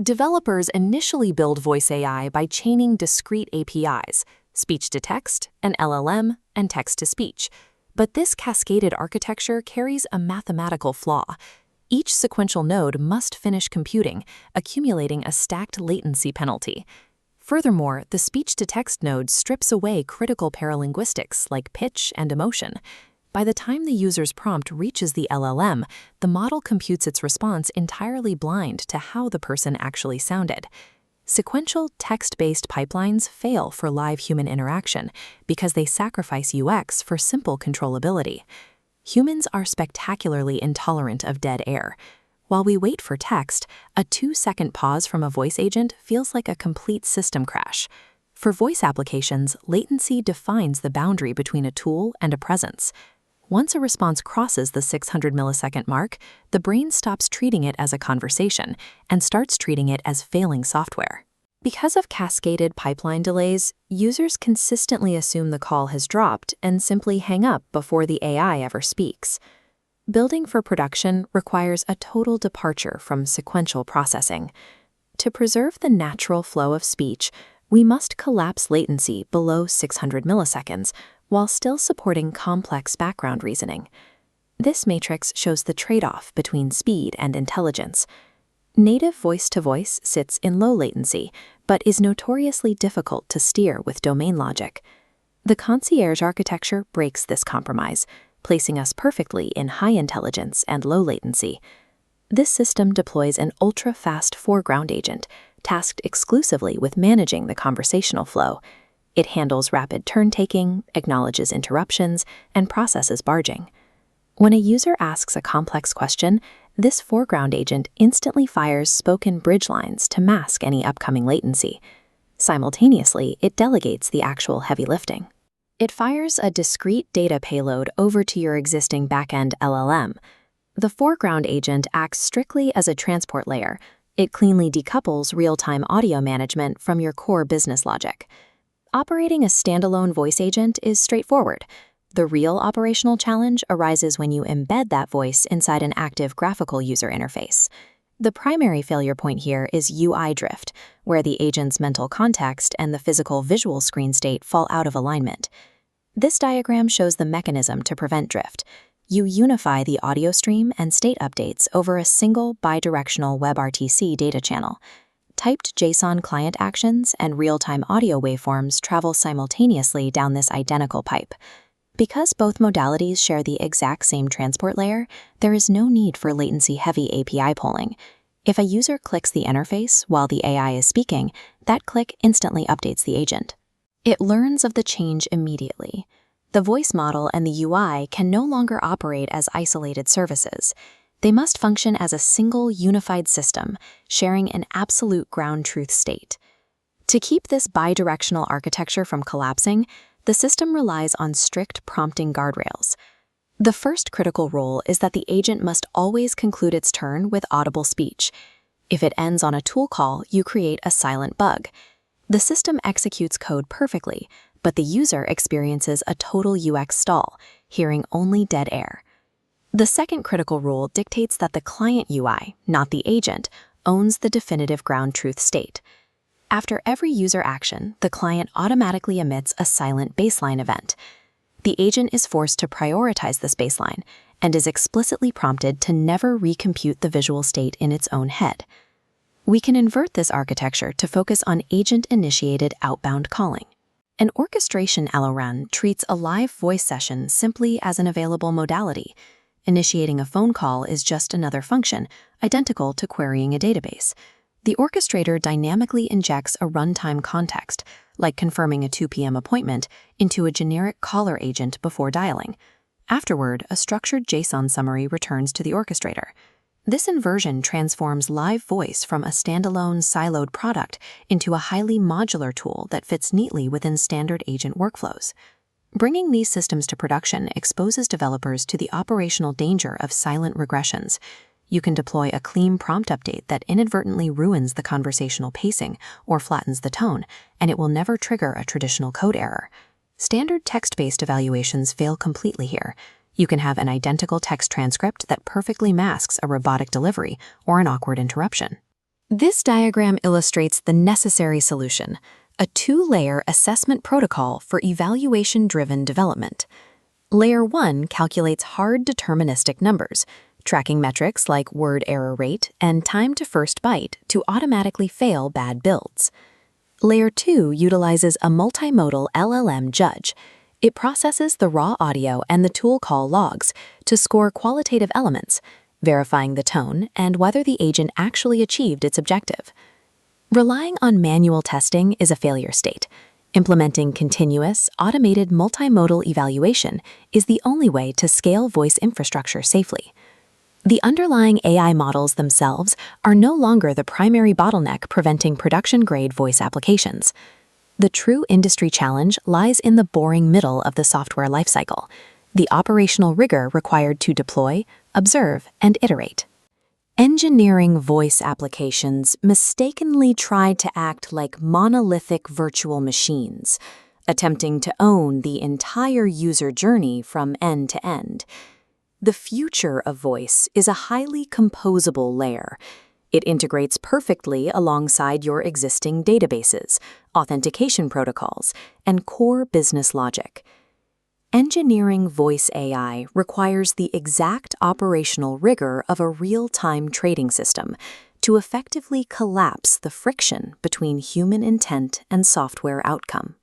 Developers initially build voice AI by chaining discrete APIs, speech-to-text, an LLM, and text-to-speech. But this cascaded architecture carries a mathematical flaw. Each sequential node must finish computing, accumulating a stacked latency penalty. Furthermore, the speech-to-text node strips away critical paralinguistics like pitch and emotion. By the time the user's prompt reaches the LLM, the model computes its response entirely blind to how the person actually sounded. Sequential text-based pipelines fail for live human interaction because they sacrifice UX for simple controllability. Humans are spectacularly intolerant of dead air. While we wait for text, a 2-second pause from a voice agent feels like a complete system crash. For voice applications, latency defines the boundary between a tool and a presence. Once a response crosses the 600 millisecond mark, the brain stops treating it as a conversation and starts treating it as failing software. Because of cascaded pipeline delays, users consistently assume the call has dropped and simply hang up before the AI ever speaks. Building for production requires a total departure from sequential processing. To preserve the natural flow of speech, we must collapse latency below 600 milliseconds while still supporting complex background reasoning. This matrix shows the trade-off between speed and intelligence. Native voice-to-voice sits in low latency, but is notoriously difficult to steer with domain logic. The concierge architecture breaks this compromise, placing us perfectly in high intelligence and low latency. This system deploys an ultra-fast foreground agent, tasked exclusively with managing the conversational flow. It handles rapid turn-taking, acknowledges interruptions, and processes barging. When a user asks a complex question, this foreground agent instantly fires spoken bridge lines to mask any upcoming latency. Simultaneously, it delegates the actual heavy lifting. It fires a discrete data payload over to your existing backend LLM. The foreground agent acts strictly as a transport layer. It cleanly decouples real-time audio management from your core business logic. Operating a standalone voice agent is straightforward. The real operational challenge arises when you embed that voice inside an active graphical user interface. The primary failure point here is UI drift, where the agent's mental context and the physical visual screen state fall out of alignment. This diagram shows the mechanism to prevent drift. You unify the audio stream and state updates over a single bidirectional WebRTC data channel. Typed JSON client actions and real-time audio waveforms travel simultaneously down this identical pipe. Because both modalities share the exact same transport layer, there is no need for latency-heavy API polling. If a user clicks the interface while the AI is speaking, that click instantly updates the agent. It learns of the change immediately. The voice model and the UI can no longer operate as isolated services. They must function as a single unified system, sharing an absolute ground truth state. To keep this bidirectional architecture from collapsing, the system relies on strict prompting guardrails. The first critical rule is that the agent must always conclude its turn with audible speech. If it ends on a tool call, you create a silent bug. The system executes code perfectly, but the user experiences a total UX stall, hearing only dead air. The second critical rule dictates that the client UI, not the agent, owns the definitive ground truth state. After every user action, the client automatically emits a silent baseline event. The agent is forced to prioritize this baseline and is explicitly prompted to never recompute the visual state in its own head. We can invert this architecture to focus on agent-initiated outbound calling. An orchestration LRN treats a live voice session simply as an available modality. Initiating a phone call is just another function, identical to querying a database. The orchestrator dynamically injects a runtime context, like confirming a 2 p.m. appointment, into a generic caller agent before dialing. Afterward, a structured JSON summary returns to the orchestrator. This inversion transforms live voice from a standalone siloed product into a highly modular tool that fits neatly within standard agent workflows. Bringing these systems to production exposes developers to the operational danger of silent regressions. You can deploy a clean prompt update that inadvertently ruins the conversational pacing or flattens the tone, and it will never trigger a traditional code error. Standard text-based evaluations fail completely here. You can have an identical text transcript that perfectly masks a robotic delivery or an awkward interruption. This diagram illustrates the necessary solution, a two-layer assessment protocol for evaluation-driven development. Layer 1 calculates hard deterministic numbers, tracking metrics like word error rate and time to first byte to automatically fail bad builds. Layer 2 utilizes a multimodal LLM judge. It processes the raw audio and the tool call logs to score qualitative elements, verifying the tone and whether the agent actually achieved its objective. Relying on manual testing is a failure state. Implementing continuous, automated multimodal evaluation is the only way to scale voice infrastructure safely. The underlying AI models themselves are no longer the primary bottleneck preventing production-grade voice applications. The true industry challenge lies in the boring middle of the software lifecycle, the operational rigor required to deploy, observe, and iterate. Engineering voice applications mistakenly try to act like monolithic virtual machines, attempting to own the entire user journey from end to end. The future of voice is a highly composable layer. It integrates perfectly alongside your existing databases, authentication protocols, and core business logic. Engineering voice AI requires the exact operational rigor of a real-time trading system to effectively collapse the friction between human intent and software outcome.